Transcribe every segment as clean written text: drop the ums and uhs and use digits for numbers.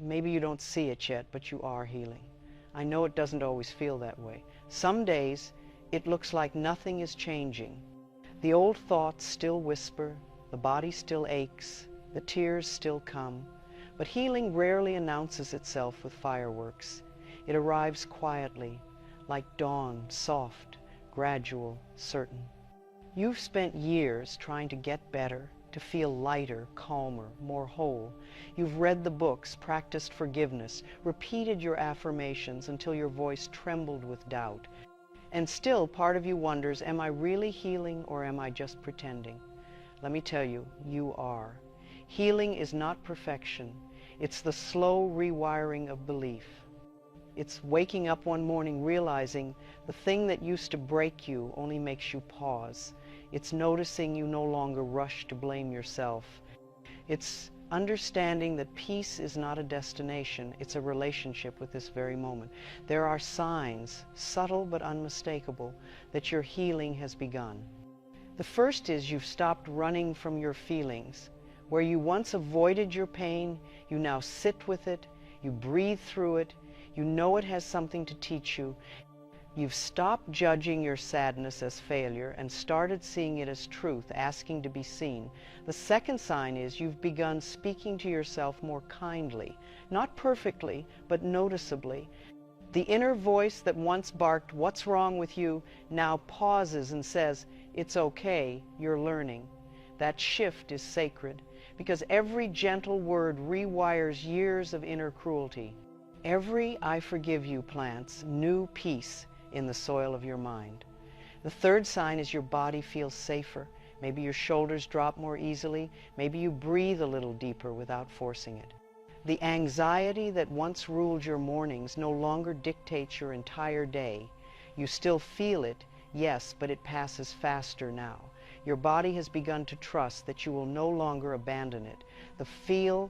Maybe you don't see it yet, but you are healing. I know it doesn't always feel that way. Some days it looks like nothing is changing. The old thoughts still whisper, the body still aches, the tears still come, but healing rarely announces itself with fireworks. It arrives quietly, like dawn, soft, gradual, certain. You've spent years trying to get better, to feel lighter, calmer, more whole. You've read the books, practiced forgiveness, repeated your affirmations until your voice trembled with doubt. And still, part of you wonders, am I really healing or am I just pretending? Let me tell you, you are. Healing is not perfection. It's the slow rewiring of belief. It's waking up one morning realizing the thing that used to break you only makes you pause. It's noticing you no longer rush to blame yourself. It's understanding that peace is not a destination, it's a relationship with this very moment. There are signs, subtle but unmistakable, that your healing has begun. The first is you've stopped running from your feelings. Where you once avoided your pain, you now sit with it, you breathe through it, you know it has something to teach you. You've stopped judging your sadness as failure and started seeing it as truth, asking to be seen. The second sign is you've begun speaking to yourself more kindly, not perfectly, but noticeably. The inner voice that once barked, "What's wrong with you?" now pauses and says, "It's okay, you're learning." That shift is sacred, because every gentle word rewires years of inner cruelty. Every "I forgive you" plants new peace in the soil of your mind. The third sign is your body feels safer. Maybe your shoulders drop more easily. Maybe you breathe a little deeper without forcing it. The anxiety that once ruled your mornings no longer dictates your entire day. You still feel it, yes, but it passes faster now. Your body has begun to trust that you will no longer abandon it. The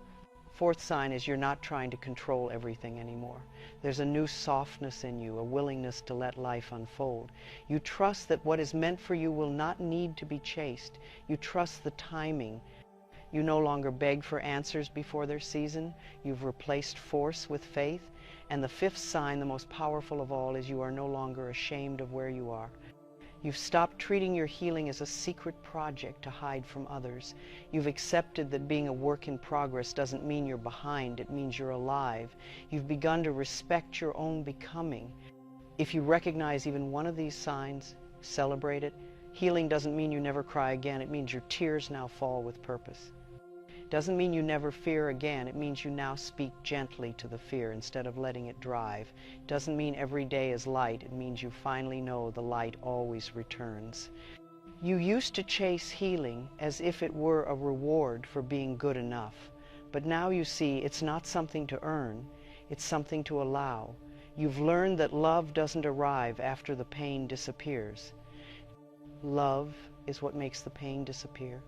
fourth sign is you're not trying to control everything anymore. There's a new softness in you, a willingness to let life unfold. You trust that what is meant for you will not need to be chased. You trust the timing. You no longer beg for answers before their season. You've replaced force with faith. And the fifth sign, the most powerful of all, is you are no longer ashamed of where you are. You've stopped treating your healing as a secret project to hide from others. You've accepted that being a work in progress doesn't mean you're behind, it means you're alive. You've begun to respect your own becoming. If you recognize even one of these signs, celebrate it. Healing doesn't mean you never cry again, it means your tears now fall with purpose. Doesn't mean you never fear again, it means you now speak gently to the fear instead of letting it drive. Doesn't mean every day is light, it means you finally know the light always returns. You used to chase healing as if it were a reward for being good enough, but now you see it's not something to earn, it's something to allow. You've learned that love doesn't arrive after the pain disappears. Love is what makes the pain disappear.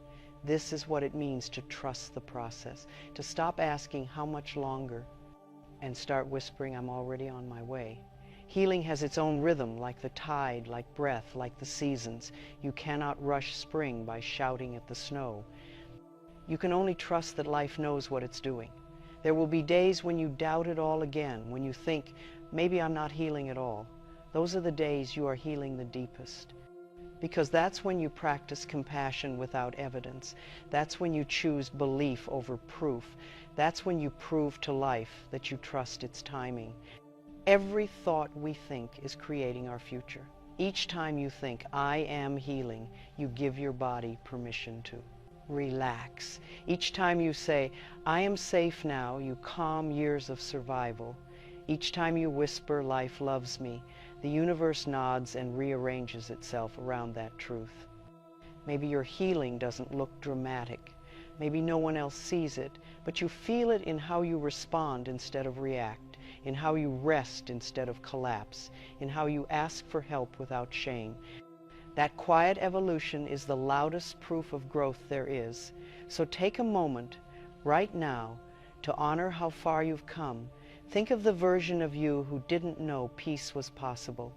This is what it means to trust the process, to stop asking how much longer and start whispering, I'm already on my way. Healing has its own rhythm, like the tide, like breath, like the seasons. You cannot rush spring by shouting at the snow. You can only trust that life knows what it's doing. There will be days when you doubt it all again, when you think, maybe I'm not healing at all. Those are the days you are healing the deepest. Because that's when you practice compassion without evidence. That's when you choose belief over proof. That's when you prove to life that you trust its timing. Every thought we think is creating our future. Each time you think, I am healing, you give your body permission to relax. Each time you say, I am safe now, you calm years of survival. Each time you whisper, life loves me, the universe nods and rearranges itself around that truth. Maybe your healing doesn't look dramatic. Maybe no one else sees it, but you feel it in how you respond instead of react, in how you rest instead of collapse, in how you ask for help without shame. That quiet evolution is the loudest proof of growth there is. So take a moment right now to honor how far you've come. Think of the version of you who didn't know peace was possible.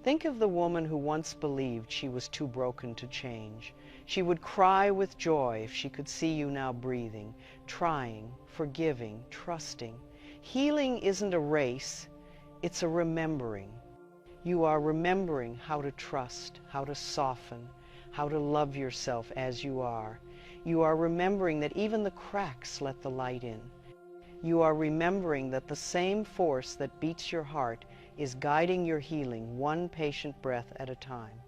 Think of the woman who once believed she was too broken to change. She would cry with joy if she could see you now breathing, trying, forgiving, trusting. Healing isn't a race, it's a remembering. You are remembering how to trust, how to soften, how to love yourself as you are. You are remembering that even the cracks let the light in. You are remembering that the same force that beats your heart is guiding your healing one patient breath at a time.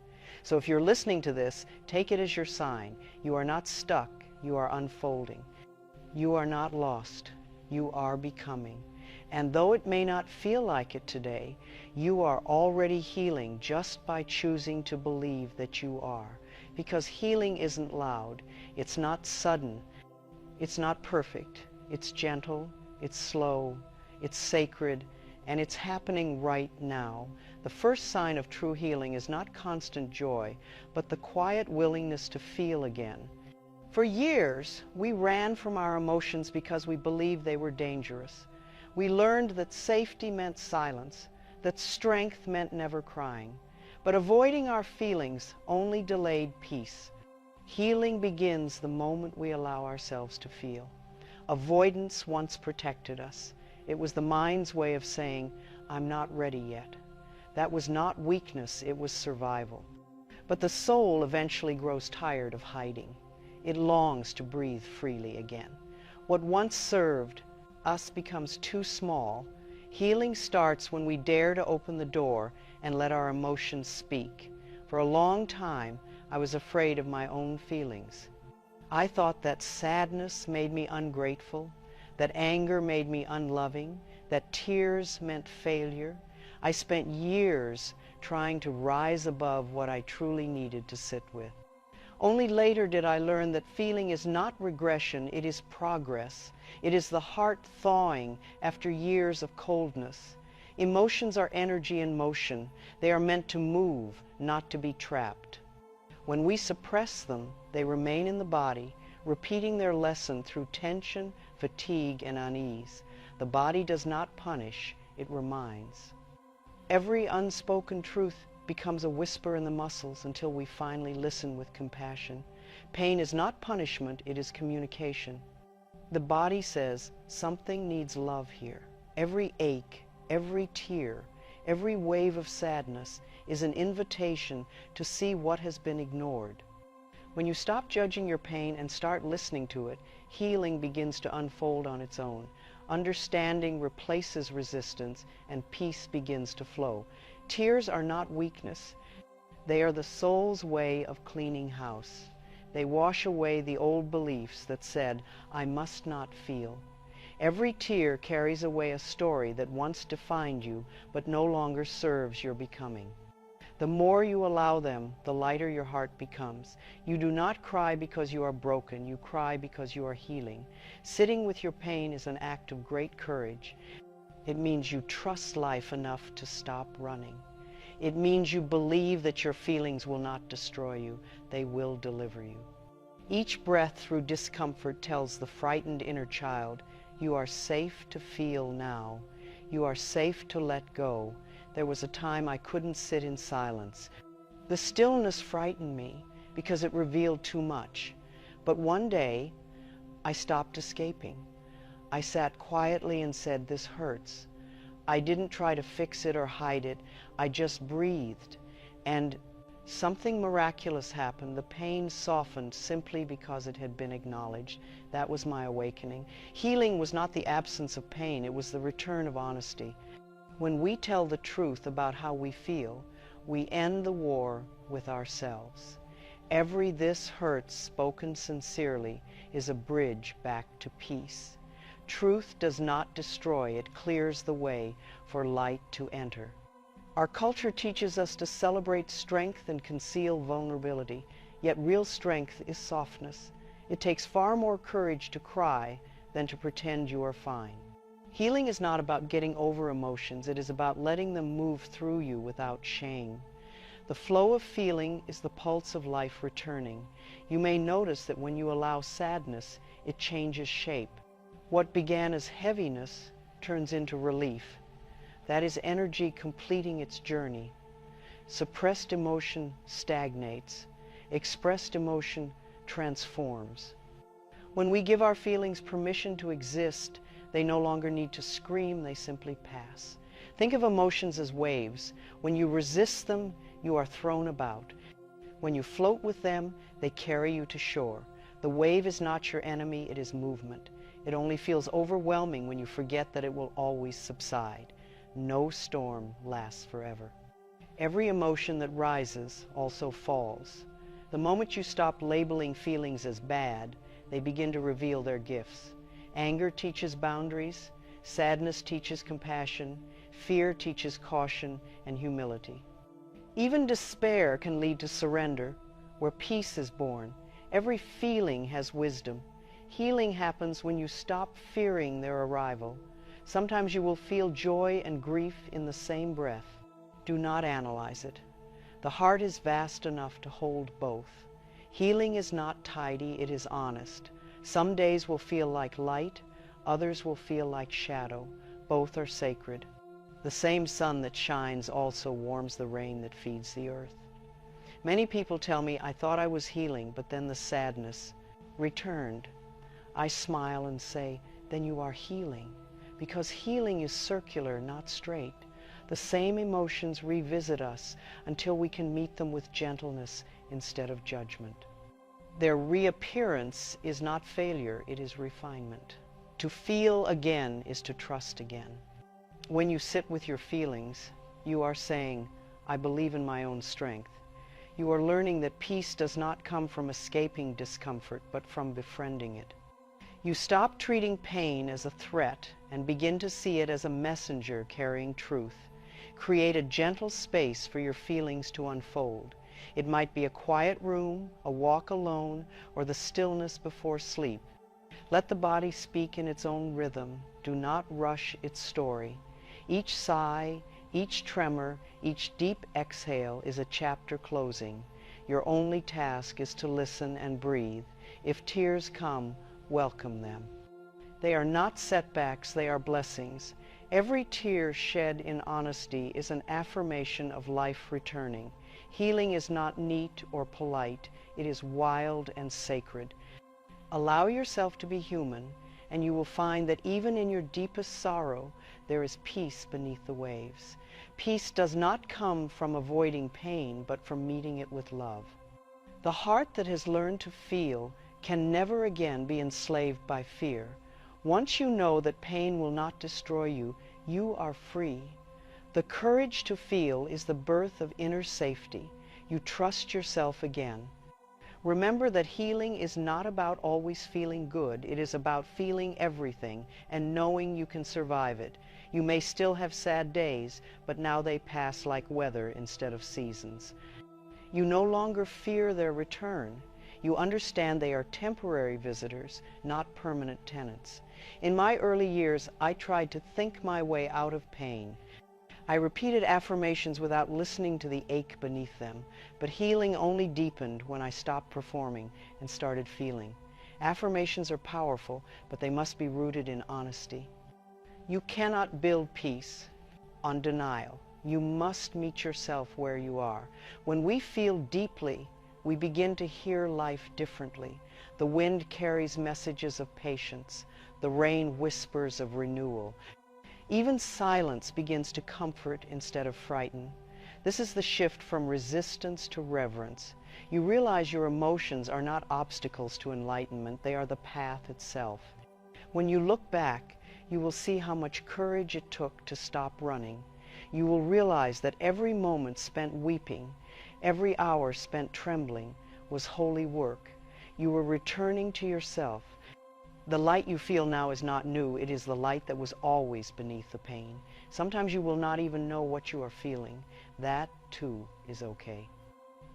So if you're listening to this, take it as your sign. You are not stuck, you are unfolding. You are not lost, you are becoming. And though it may not feel like it today, you are already healing just by choosing to believe that you are. Because healing isn't loud, it's not sudden, it's not perfect, it's gentle, it's slow, it's sacred, and it's happening right now. The first sign of true healing is not constant joy, but the quiet willingness to feel again. For years, we ran from our emotions because we believed they were dangerous. We learned that safety meant silence, that strength meant never crying. But avoiding our feelings only delayed peace. Healing begins the moment we allow ourselves to feel. Avoidance once protected us. It was the mind's way of saying, I'm not ready yet. That was not weakness, it was survival. But the soul eventually grows tired of hiding. It longs to breathe freely again. What once served us becomes too small. Healing starts when we dare to open the door and let our emotions speak. For a long time, I was afraid of my own feelings. I thought that sadness made me ungrateful, that anger made me unloving, that tears meant failure. I spent years trying to rise above what I truly needed to sit with. Only later did I learn that feeling is not regression, it is progress. It is the heart thawing after years of coldness. Emotions are energy in motion. They are meant to move, not to be trapped. When we suppress them, they remain in the body, repeating their lesson through tension, fatigue, and unease. The body does not punish, it reminds. Every unspoken truth becomes a whisper in the muscles until we finally listen with compassion. Pain is not punishment, it is communication. The body says, something needs love here. Every ache, every tear, every wave of sadness is an invitation to see what has been ignored. When you stop judging your pain and start listening to it, healing begins to unfold on its own. Understanding replaces resistance and peace begins to flow. Tears are not weakness. They are the soul's way of cleaning house. They wash away the old beliefs that said, I must not feel. Every tear carries away a story that once defined you, but no longer serves your becoming. The more you allow them, the lighter your heart becomes. You do not cry because you are broken, you cry because you are healing. Sitting with your pain is an act of great courage. It means you trust life enough to stop running. It means you believe that your feelings will not destroy you, they will deliver you. Each breath through discomfort tells the frightened inner child, you are safe to feel now. You are safe to let go. There was a time I couldn't sit in silence. The stillness frightened me because it revealed too much. But one day, I stopped escaping. I sat quietly and said, this hurts. I didn't try to fix it or hide it. I just breathed. And something miraculous happened. The pain softened simply because it had been acknowledged. That was my awakening. Healing was not the absence of pain. It was the return of honesty. When we tell the truth about how we feel, we end the war with ourselves. Every "this hurts" spoken sincerely is a bridge back to peace. Truth does not destroy, it clears the way for light to enter. Our culture teaches us to celebrate strength and conceal vulnerability, yet real strength is softness. It takes far more courage to cry than to pretend you are fine. Healing is not about getting over emotions, it is about letting them move through you without shame. The flow of feeling is the pulse of life returning. You may notice that when you allow sadness, it changes shape. What began as heaviness turns into relief. That is energy completing its journey. Suppressed emotion stagnates. Expressed emotion transforms. When we give our feelings permission to exist, They no longer need to scream, they simply pass. Think of emotions as waves. When you resist them, you are thrown about. When you float with them, they carry you to shore. The wave is not your enemy, it is movement. It only feels overwhelming when you forget that it will always subside. No storm lasts forever. Every emotion that rises also falls. The moment you stop labeling feelings as bad, they begin to reveal their gifts. Anger teaches boundaries, sadness teaches compassion, fear teaches caution and humility. Even despair can lead to surrender, where peace is born. Every feeling has wisdom. Healing happens when you stop fearing their arrival. Sometimes you will feel joy and grief in the same breath. Do not analyze it. The heart is vast enough to hold both. Healing is not tidy, it is honest. Some days will feel like light, others will feel like shadow. Both are sacred. The same sun that shines also warms the rain that feeds the earth. Many people tell me, I thought I was healing, but then the sadness returned. I smile and say, then you are healing, because healing is circular, not straight. The same emotions revisit us until we can meet them with gentleness instead of judgment. Their reappearance is not failure, it is refinement. To feel again is to trust again. When you sit with your feelings, you are saying, I believe in my own strength. You are learning that peace does not come from escaping discomfort, but from befriending it. You stop treating pain as a threat and begin to see it as a messenger carrying truth. Create a gentle space for your feelings to unfold. It might be a quiet room, a walk alone, or the stillness before sleep. Let the body speak in its own rhythm. Do not rush its story. Each sigh, each tremor, each deep exhale is a chapter closing. Your only task is to listen and breathe. If tears come, welcome them. They are not setbacks, they are blessings. Every tear shed in honesty is an affirmation of life returning. Healing is not neat or polite, it is wild and sacred. Allow yourself to be human, and you will find that even in your deepest sorrow, there is peace beneath the waves. Peace does not come from avoiding pain, but from meeting it with love. The heart that has learned to feel can never again be enslaved by fear. Once you know that pain will not destroy you, you are free. The courage to feel is the birth of inner safety. You trust yourself again. Remember that healing is not about always feeling good. It is about feeling everything and knowing you can survive it. You may still have sad days, but now they pass like weather instead of seasons. You no longer fear their return. You understand they are temporary visitors, not permanent tenants. In my early years, I tried to think my way out of pain. I repeated affirmations without listening to the ache beneath them, but healing only deepened when I stopped performing and started feeling. Affirmations are powerful, but they must be rooted in honesty. You cannot build peace on denial. You must meet yourself where you are. When we feel deeply, we begin to hear life differently. The wind carries messages of patience. The rain whispers of renewal. Even silence begins to comfort instead of frighten. This is the shift from resistance to reverence. You realize your emotions are not obstacles to enlightenment, they are the path itself. When you look back, you will see how much courage it took to stop running. You will realize that every moment spent weeping, every hour spent trembling, was holy work. You were returning to yourself. The light you feel now is not new, it is the light that was always beneath the pain. Sometimes you will not even know what you are feeling. That, too, is okay.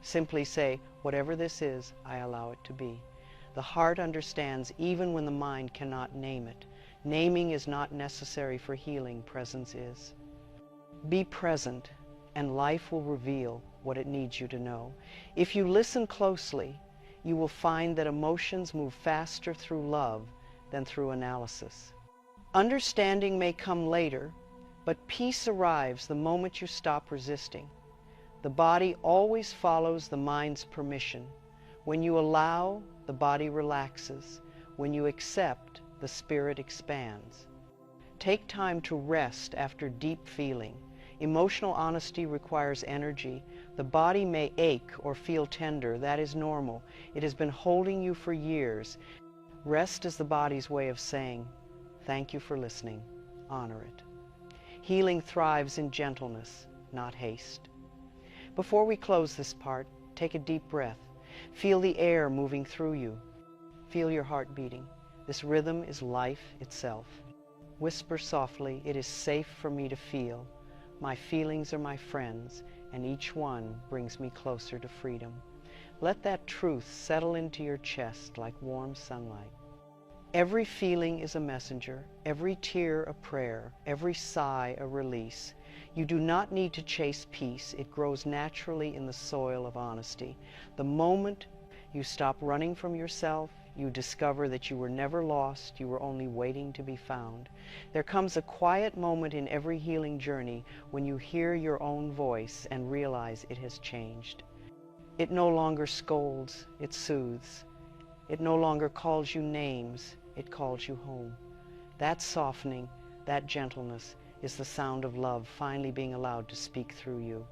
Simply say, whatever this is, I allow it to be. The heart understands even when the mind cannot name it. Naming is not necessary for healing, presence is. Be present, and life will reveal what it needs you to know. If you listen closely, you will find that emotions move faster through love than through analysis. Understanding may come later, but peace arrives the moment you stop resisting. The body always follows the mind's permission. When you allow, the body relaxes. When you accept, the spirit expands. Take time to rest after deep feeling. Emotional honesty requires energy. The body may ache or feel tender. That is normal. It has been holding you for years. Rest is the body's way of saying, thank you for listening. Honor it. Healing thrives in gentleness, not haste. Before we close this part, take a deep breath. Feel the air moving through you. Feel your heart beating. This rhythm is life itself. Whisper softly, it is safe for me to feel. My feelings are my friends, and each one brings me closer to freedom. Let that truth settle into your chest like warm sunlight. Every feeling is a messenger, every tear a prayer, every sigh a release. You do not need to chase peace. It grows naturally in the soil of honesty. The moment you stop running from yourself, you discover that you were never lost, you were only waiting to be found. There comes a quiet moment in every healing journey when you hear your own voice and realize it has changed. It no longer scolds, it soothes. It no longer calls you names, it calls you home. That softening, that gentleness is the sound of love finally being allowed to speak through you.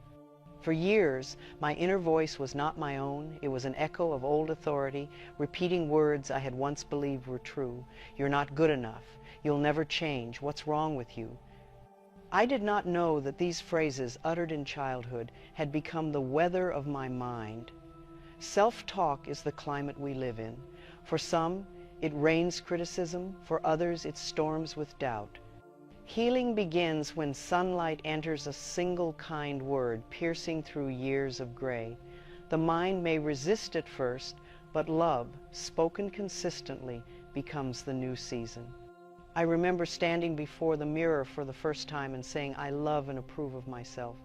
For years, my inner voice was not my own. It was an echo of old authority, repeating words I had once believed were true. You're not good enough. You'll never change. What's wrong with you? I did not know that these phrases, uttered in childhood, had become the weather of my mind. Self-talk is the climate we live in. For some, it rains criticism. For others, it storms with doubt. Healing begins when sunlight enters a single kind word, piercing through years of gray. The mind may resist at first, but love, spoken consistently, becomes the new season. I remember standing before the mirror for the first time and saying, I love and approve of myself.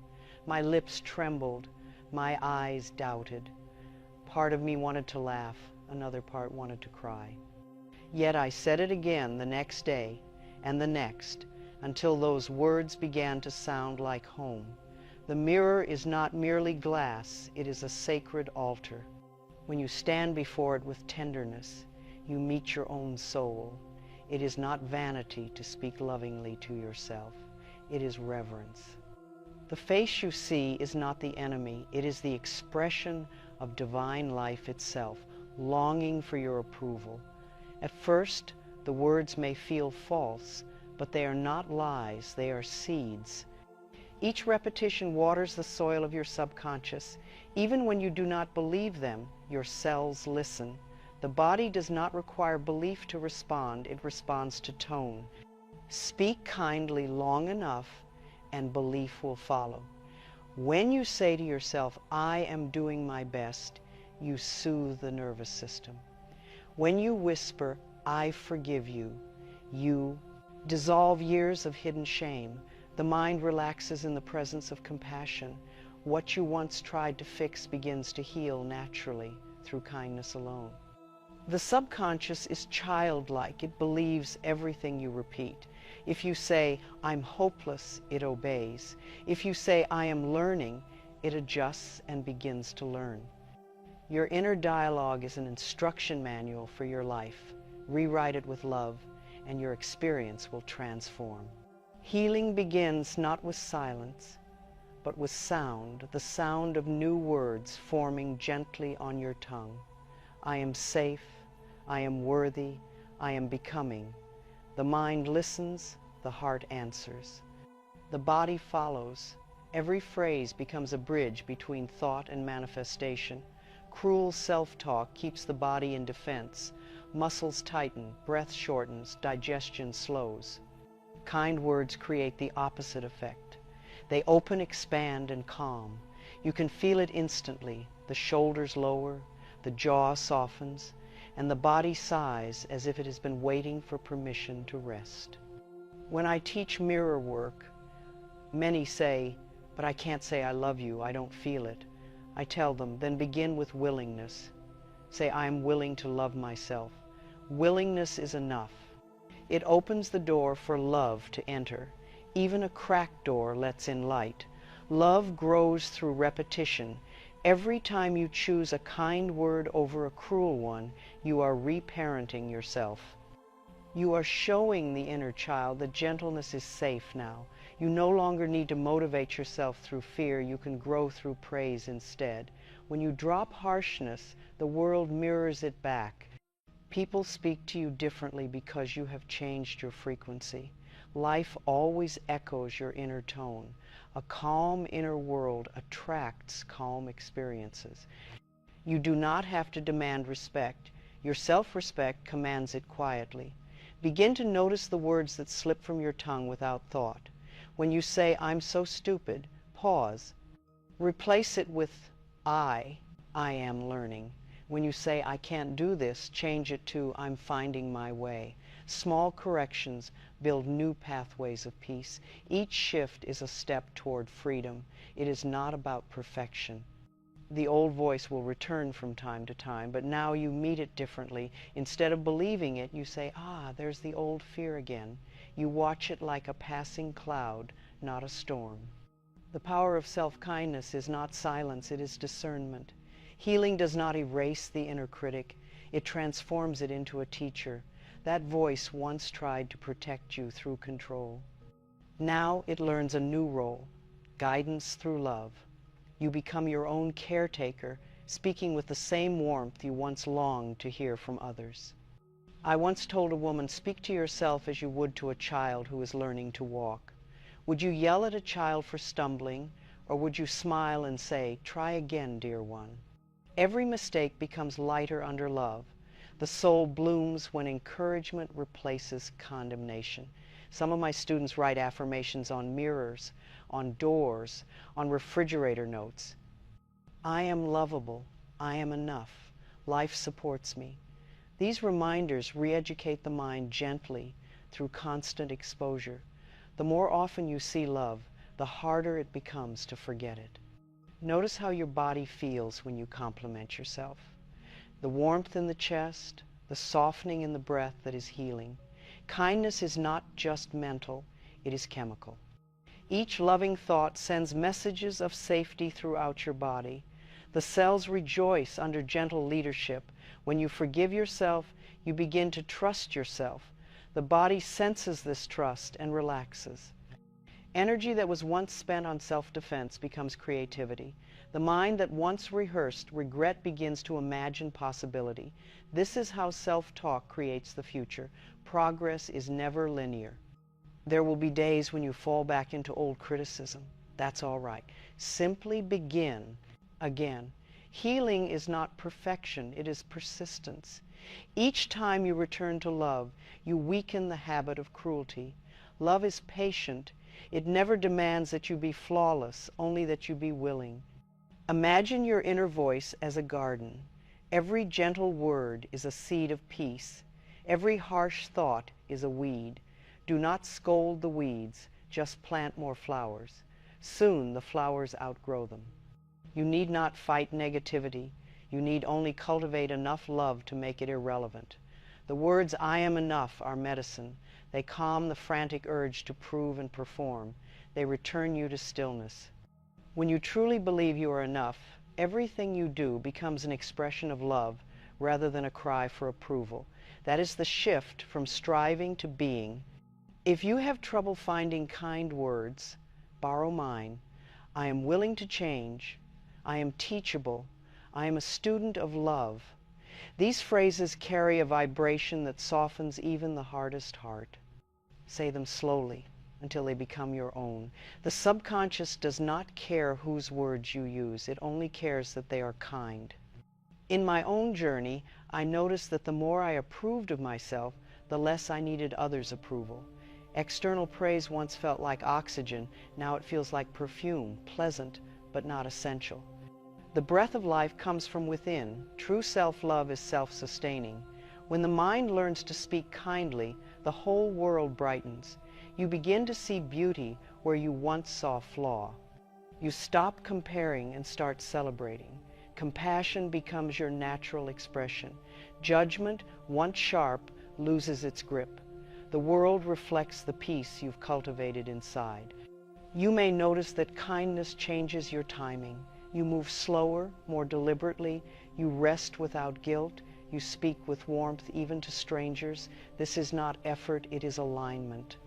My lips trembled, my eyes doubted. Part of me wanted to laugh, another part wanted to cry. Yet I said it again the next day, and the next, until those words began to sound like home. The mirror is not merely glass, it is a sacred altar. When you stand before it with tenderness, you meet your own soul. It is not vanity to speak lovingly to yourself, it is reverence. The face you see is not the enemy, it is the expression of divine life itself, longing for your approval. At first, the words may feel false, but they are not lies, they are seeds. Each repetition waters the soil of your subconscious. Even when you do not believe them, your cells listen. The body does not require belief to respond, it responds to tone. Speak kindly long enough, and belief will follow. When you say to yourself, I am doing my best, you soothe the nervous system. When you whisper, I forgive you, you dissolve years of hidden shame. The mind relaxes in the presence of compassion. What you once tried to fix begins to heal naturally through kindness alone. The subconscious is childlike. It believes everything you repeat. If you say, I'm hopeless, it obeys. If you say, I am learning, it adjusts and begins to learn. Your inner dialogue is an instruction manual for your life. Rewrite it with love, and your experience will transform. Healing begins not with silence, but with sound, the sound of new words forming gently on your tongue. I am safe, I am worthy, I am becoming. The mind listens, the heart answers. The body follows. Every phrase becomes a bridge between thought and manifestation. Cruel self-talk keeps the body in defense. Muscles tighten, breath shortens, digestion slows. Kind words create the opposite effect. They open, expand, and calm. You can feel it instantly. The shoulders lower, the jaw softens, and the body sighs as if it has been waiting for permission to rest. When I teach mirror work, many say, but I can't say I love you, I don't feel it. I tell them, then begin with willingness. Say, I am willing to love myself. Willingness is enough. It opens the door for love to enter. Even a cracked door lets in light. Love grows through repetition. Every time you choose a kind word over a cruel one, you are reparenting yourself. You are showing the inner child that gentleness is safe now. You no longer need to motivate yourself through fear. You can grow through praise instead. When you drop harshness, the world mirrors it back. People speak to you differently because you have changed your frequency. Life always echoes your inner tone. A calm inner world attracts calm experiences. You do not have to demand respect. Your self-respect commands it quietly. Begin to notice the words that slip from your tongue without thought. When you say, "I'm so stupid," pause. Replace it with I am learning. When you say, "I can't do this," change it to, "I'm finding my way." Small corrections build new pathways of peace. Each shift is a step toward freedom. It is not about perfection. The old voice will return from time to time, but now you meet it differently. Instead of believing it, you say, there's the old fear again. You watch it like a passing cloud, not a storm. The power of self-kindness is not silence, it is discernment. Healing does not erase the inner critic, it transforms it into a teacher. That voice once tried to protect you through control. Now it learns a new role, guidance through love. You become your own caretaker, speaking with the same warmth you once longed to hear from others. I once told a woman, speak to yourself as you would to a child who is learning to walk. Would you yell at a child for stumbling, or would you smile and say, "Try again, dear one"? Every mistake becomes lighter under love. The soul blooms when encouragement replaces condemnation. Some of my students write affirmations on mirrors, on doors, on refrigerator notes. I am lovable. I am enough. Life supports me. These reminders re-educate the mind gently through constant exposure. The more often you see love, the harder it becomes to forget it. Notice how your body feels when you compliment yourself. The warmth in the chest, the softening in the breath that is healing. Kindness is not just mental, it is chemical. Each loving thought sends messages of safety throughout your body. The cells rejoice under gentle leadership. When you forgive yourself, you begin to trust yourself. The body senses this trust and relaxes. Energy that was once spent on self-defense becomes creativity. The mind that once rehearsed regret begins to imagine possibility. This is how self-talk creates the future. Progress is never linear. There will be days when you fall back into old criticism. That's all right. Simply begin again. Healing is not perfection, it is persistence. Each time you return to love, you weaken the habit of cruelty. Love is patient. It never demands that you be flawless, only that you be willing. Imagine your inner voice as a garden. Every gentle word is a seed of peace. Every harsh thought is a weed. Do not scold the weeds, just plant more flowers. Soon the flowers outgrow them. You need not fight negativity. You need only cultivate enough love to make it irrelevant. The words "I am enough" are medicine. They calm the frantic urge to prove and perform. They return you to stillness. When you truly believe you are enough, everything you do becomes an expression of love rather than a cry for approval. That is the shift from striving to being. If you have trouble finding kind words, borrow mine. I am willing to change. I am teachable. I am a student of love. These phrases carry a vibration that softens even the hardest heart. Say them slowly until they become your own. The subconscious does not care whose words you use. It only cares that they are kind. In my own journey, I noticed that the more I approved of myself, the less I needed others' approval. External praise once felt like oxygen. Now it feels like perfume, pleasant but not essential. The breath of life comes from within. True self-love is self-sustaining. When the mind learns to speak kindly, the whole world brightens. You begin to see beauty where you once saw flaw. You stop comparing and start celebrating. Compassion becomes your natural expression. Judgment, once sharp, loses its grip. The world reflects the peace you've cultivated inside. You may notice that kindness changes your timing. You move slower, more deliberately. You rest without guilt. You speak with warmth even to strangers. This is not effort, it is alignment.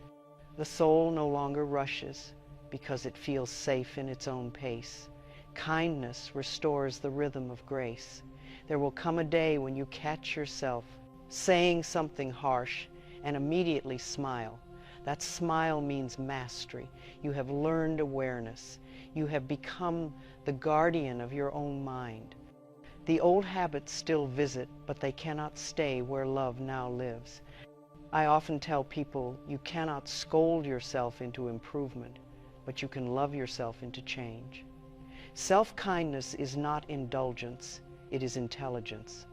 The soul no longer rushes because it feels safe in its own pace. Kindness restores the rhythm of grace. There will come a day when you catch yourself saying something harsh and immediately smile. That smile means mastery. You have learned awareness. You have become the guardian of your own mind. The old habits still visit, but they cannot stay where love now lives. I often tell people you cannot scold yourself into improvement, but you can love yourself into change. Self-kindness is not indulgence, it is intelligence.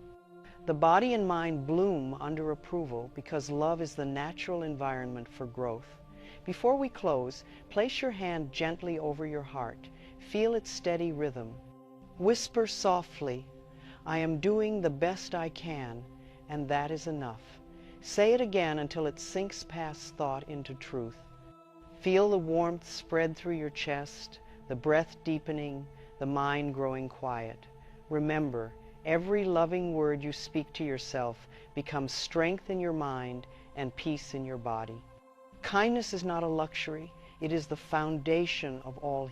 The body and mind bloom under approval because love is the natural environment for growth. Before we close, place your hand gently over your heart. Feel its steady rhythm. Whisper softly, "I am doing the best I can, and that is enough." Say it again until it sinks past thought into truth. Feel the warmth spread through your chest, the breath deepening, the mind growing quiet. Remember, every loving word you speak to yourself becomes strength in your mind and peace in your body. Kindness is not a luxury, it is the foundation of all